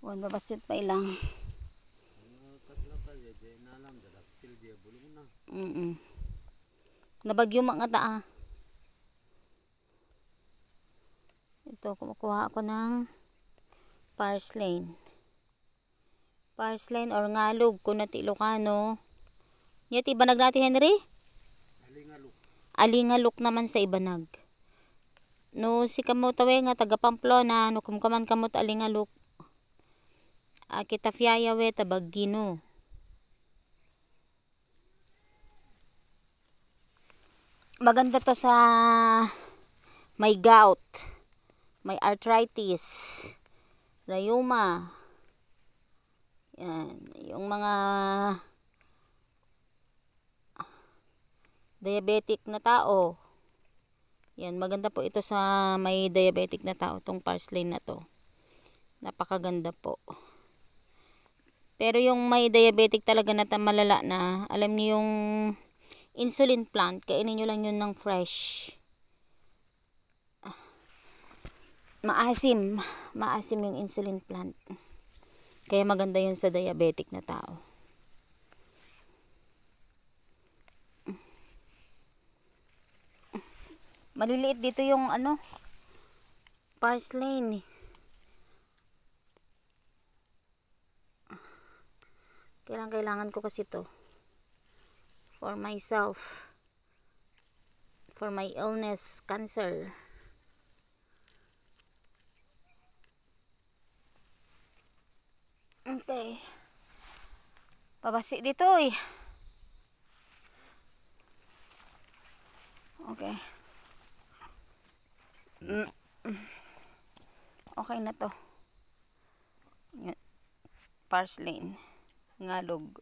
Wan babasit pa ilang. Nabagyo mga taa. Ito, kumukuha ako ng parsley. Parsley or ngalog kung nati Ilocano. Yati ibanag natin, Henry? Alingaluk. Alingaluk naman sa ibanag. No si kamo tawe nga taga Pamplona, no kumkaman kamo ta alingaluk. Kita fiyayawe tabagino. Maganda to sa may gout, may arthritis, rheuma. Yan, yung mga diabetic na tao. Yan, maganda po ito sa may diabetic na tao, tong parsley na to. Napakaganda po. Pero yung may diabetic talaga na malala na, alam niyo yung insulin plant, kainin nyo lang yun ng fresh. Maasim yung insulin plant. Kaya maganda yun sa diabetic na tao. Maliliit dito yung parsley. Kailangan ko kasi to for myself, for my illness, cancer. Okay, pabasi dito okay. Okay na to. Parsley ngalog.